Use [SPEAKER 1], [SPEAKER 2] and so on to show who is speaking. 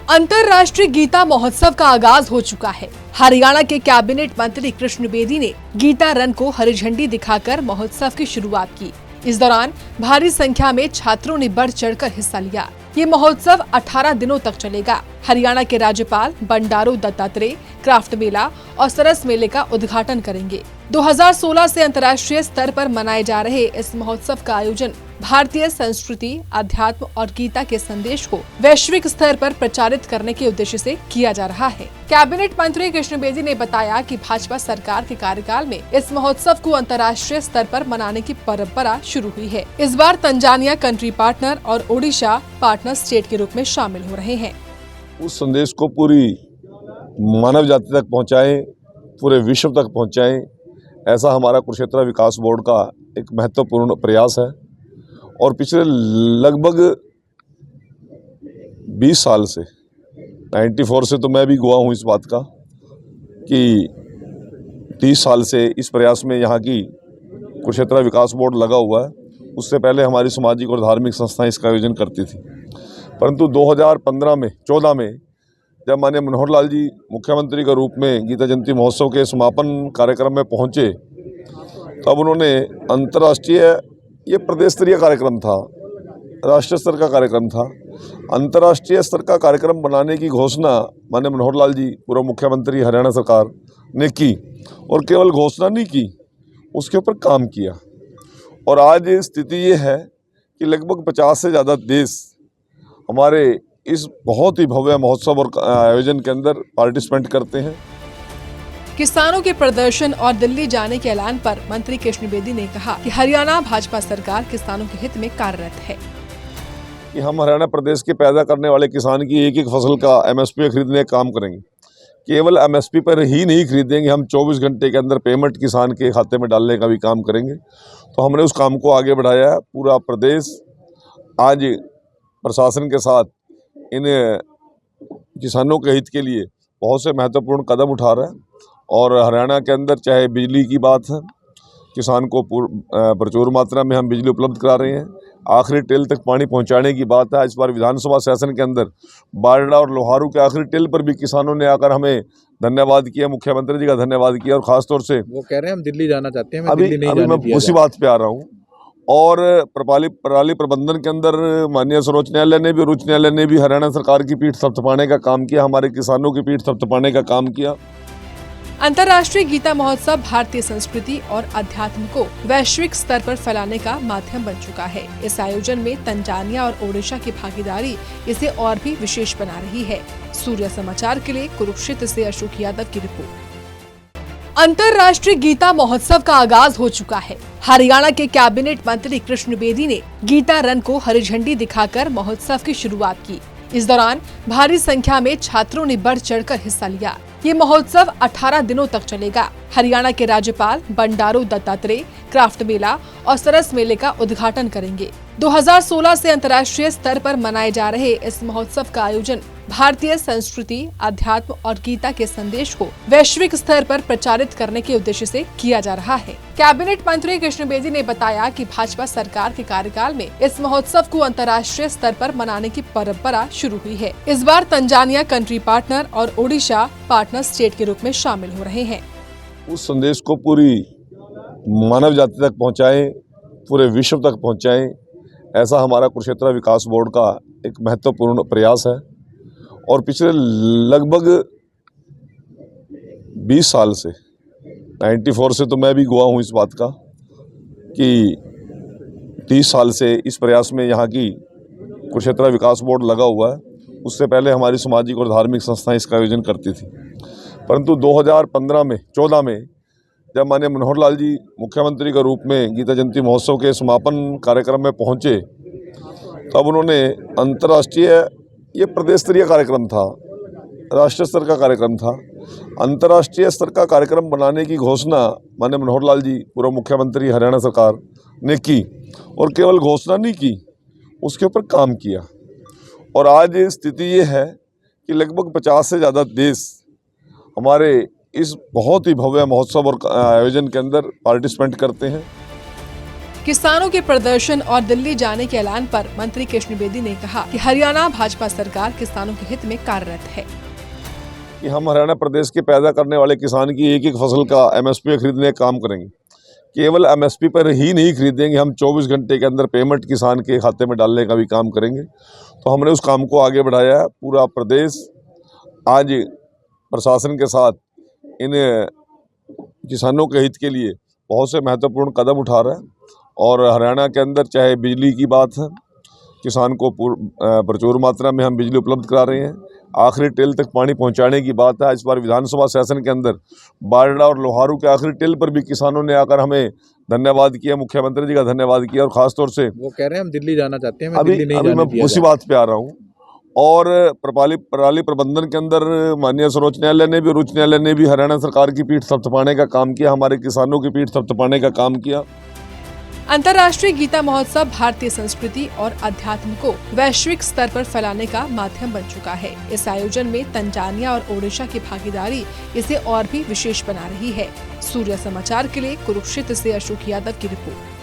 [SPEAKER 1] अंतर्राष्ट्रीय गीता महोत्सव का आगाज हो चुका है। हरियाणा के कैबिनेट मंत्री कृष्ण बेदी ने गीता रन को हरी झंडी दिखाकर महोत्सव की शुरुआत की। इस दौरान भारी संख्या में छात्रों ने बढ़ चढ़कर हिस्सा लिया। ये महोत्सव 18 दिनों तक चलेगा। हरियाणा के राज्यपाल बंडारू दत्तात्रेय क्राफ्ट मेला और सरस मेले का उद्घाटन करेंगे। 2016 से अंतर्राष्ट्रीय स्तर पर मनाए जा रहे इस महोत्सव का आयोजन भारतीय संस्कृति, अध्यात्म और गीता के संदेश को वैश्विक स्तर पर प्रचारित करने के उद्देश्य से किया जा रहा है। कैबिनेट मंत्री कृष्ण बेदी ने बताया कि भाजपा सरकार के कार्यकाल में इस महोत्सव को अंतर्राष्ट्रीय स्तर पर मनाने की परंपरा शुरू हुई है। इस बार तंजानिया कंट्री पार्टनर और ओडिशा पार्टनर स्टेट के रूप में शामिल हो रहे हैं।
[SPEAKER 2] उस संदेश को पूरी मानव जाति तक पहुंचाएं, पूरे विश्व तक पहुंचाएं, ऐसा हमारा कुरुक्षेत्र विकास बोर्ड का एक महत्वपूर्ण प्रयास है। और पिछले लगभग 20 साल से 94 से तो मैं भी गवाह हूँ इस बात का कि 30 साल से इस प्रयास में यहाँ की कुरुक्षेत्र विकास बोर्ड लगा हुआ है। उससे पहले हमारी सामाजिक और धार्मिक संस्थाएं इसका आयोजन करती थी, परंतु 2014 में जब माननीय मनोहर लाल जी मुख्यमंत्री के रूप में गीता जयंती महोत्सव के समापन कार्यक्रम में पहुँचे, तब उन्होंने अंतर्राष्ट्रीय, ये प्रदेश स्तरीय कार्यक्रम था, राष्ट्रीय स्तर का कार्यक्रम था, अंतर्राष्ट्रीय स्तर का कार्यक्रम बनाने की घोषणा माननीय मनोहर लाल जी पूर्व मुख्यमंत्री हरियाणा सरकार ने की। और केवल घोषणा नहीं की, उसके ऊपर काम किया। और आज स्थिति ये है कि लगभग 50 से ज़्यादा देश हमारे इस बहुत ही भव्य महोत्सव और आयोजन के अंदर पार्टिसिपेंट करते हैं।
[SPEAKER 1] किसानों के प्रदर्शन और दिल्ली जाने के ऐलान पर मंत्री कृष्ण बेदी ने कहा कि हरियाणा भाजपा सरकार किसानों के हित में कार्यरत है।
[SPEAKER 2] कि हम हरियाणा प्रदेश के पैदा करने वाले किसान की एक एक फसल का MSP खरीदने का काम करेंगे। केवल MSP पर ही नहीं खरीदेंगे, हम 24 घंटे के अंदर पेमेंट किसान के खाते में डालने का भी काम करेंगे। तो हमने उस काम को आगे बढ़ाया है। पूरा प्रदेश आज प्रशासन के साथ इन किसानों के हित के लिए बहुत से महत्वपूर्ण कदम उठा रहा है। और हरियाणा के अंदर चाहे बिजली की बात है, किसान को प्रचुर मात्रा में हम बिजली उपलब्ध करा रहे हैं। आखिरी टेल तक पानी पहुंचाने की बात है। इस बार विधानसभा सेशन के अंदर बारडा और लोहारू के आखिरी टेल पर भी किसानों ने आकर हमें धन्यवाद किया, मुख्यमंत्री जी का धन्यवाद किया। और खासतौर से
[SPEAKER 3] वो कह रहे हैं हम दिल्ली जाना चाहते हैं,
[SPEAKER 2] अभी मैं उसी बात पे आ रहा हूँ। और पराली प्रबंधन के अंदर माननीय सर्वोच्च न्यायालय ने भी और उच्च न्यायालय ने भी हरियाणा सरकार की पीठ थपथपाने का काम किया, हमारे किसानों की पीठ थपथपाने का काम किया।
[SPEAKER 1] अंतर्राष्ट्रीय गीता महोत्सव भारतीय संस्कृति और अध्यात्म को वैश्विक स्तर पर फैलाने का माध्यम बन चुका है। इस आयोजन में तंजानिया और ओडिशा की भागीदारी इसे और भी विशेष बना रही है। सूर्य समाचार के लिए कुरुक्षेत्र से अशोक यादव की रिपोर्ट। अंतर्राष्ट्रीय गीता महोत्सव का आगाज हो चुका है। हरियाणा के कैबिनेट मंत्री कृष्ण बेदी ने गीता रन को हरी झंडी दिखाकर महोत्सव की शुरुआत की। इस दौरान भारी संख्या में छात्रों ने बढ़ चढ़कर हिस्सा लिया। ये महोत्सव 18 दिनों तक चलेगा। हरियाणा के राज्यपाल बंडारू दत्तात्रेय क्राफ्ट मेला और सरस मेले का उद्घाटन करेंगे। 2016 से अंतर्राष्ट्रीय स्तर पर मनाए जा रहे इस महोत्सव का आयोजन भारतीय संस्कृति, अध्यात्म और गीता के संदेश को वैश्विक स्तर पर प्रचारित करने के उद्देश्य से किया जा रहा है। कैबिनेट मंत्री कृष्ण बेदी ने बताया कि भाजपा सरकार के कार्यकाल में इस महोत्सव को अंतर्राष्ट्रीय स्तर पर मनाने की परंपरा शुरू हुई है। इस बार तंजानिया कंट्री पार्टनर और ओडिशा पार्टनर स्टेट के रूप में शामिल हो रहे हैं।
[SPEAKER 2] उस संदेश को पूरी मानव जाति तक पहुंचाएं, पूरे विश्व तक पहुंचाएं, ऐसा हमारा कुरुक्षेत्र विकास बोर्ड का एक महत्वपूर्ण प्रयास है। और पिछले लगभग 20 साल से 94 से तो मैं भी गवाह हूँ इस बात का कि 30 साल से इस प्रयास में यहाँ की कुरुक्षेत्र विकास बोर्ड लगा हुआ है। उससे पहले हमारी सामाजिक और धार्मिक संस्थाएं इसका आयोजन करती थी, परंतु 2014 में जब माननीय मनोहर लाल जी मुख्यमंत्री के रूप में गीता जयंती महोत्सव के समापन कार्यक्रम में पहुँचे, तब उन्होंने अंतर्राष्ट्रीय, ये प्रदेश स्तरीय कार्यक्रम था, राष्ट्रीय स्तर का कार्यक्रम था, अंतर्राष्ट्रीय स्तर का कार्यक्रम बनाने की घोषणा माननीय मनोहर लाल जी पूर्व मुख्यमंत्री हरियाणा सरकार ने की। और केवल घोषणा नहीं की, उसके ऊपर काम किया। और आज स्थिति ये है कि लगभग 50 से ज़्यादा देश हमारे इस बहुत ही भव्य महोत्सव और आयोजन के अंदर पार्टिसिपेंट करते हैं।
[SPEAKER 1] किसानों के प्रदर्शन और दिल्ली जाने के ऐलान पर मंत्री कृष्ण बेदी ने कहा कि हरियाणा भाजपा सरकार किसानों के हित में कार्यरत है।
[SPEAKER 2] कि हम हरियाणा प्रदेश के पैदा करने वाले किसान की एक एक फसल का MSP खरीदने का काम करेंगे। केवल MSP पर ही नहीं खरीदेंगे, हम 24 घंटे के अंदर पेमेंट किसान के खाते में डालने का भी काम करेंगे। तो हमने उस काम को आगे बढ़ाया है। पूरा प्रदेश आज प्रशासन के साथ इन किसानों के हित के लिए बहुत से महत्वपूर्ण कदम उठा रहा है। और हरियाणा के अंदर चाहे बिजली की बात है, किसान को प्रचुर मात्रा में हम बिजली उपलब्ध करा रहे हैं। आखिरी टेल तक पानी पहुंचाने की बात है। इस बार विधानसभा सेशन के अंदर बारडा और लोहारू के आखिरी टेल पर भी किसानों ने आकर हमें धन्यवाद किया, मुख्यमंत्री जी का धन्यवाद किया। और खासतौर से
[SPEAKER 3] वो कह रहे हैं हम दिल्ली जाना चाहते हैं,
[SPEAKER 2] अभी मैं उसी बात पे आ रहा हूँ। और पराली प्रबंधन के अंदर माननीय सर्वोच्च न्यायालय ने भी और उच्च न्यायालय ने भी हरियाणा सरकार की पीठ थपथपाने का काम किया, हमारे किसानों की पीठ थपथपाने का काम किया।
[SPEAKER 1] अंतर्राष्ट्रीय गीता महोत्सव भारतीय संस्कृति और अध्यात्म को वैश्विक स्तर पर फैलाने का माध्यम बन चुका है। इस आयोजन में तंजानिया और ओडिशा की भागीदारी इसे और भी विशेष बना रही है। सूर्य समाचार के लिए कुरुक्षेत्र से अशोक यादव की रिपोर्ट।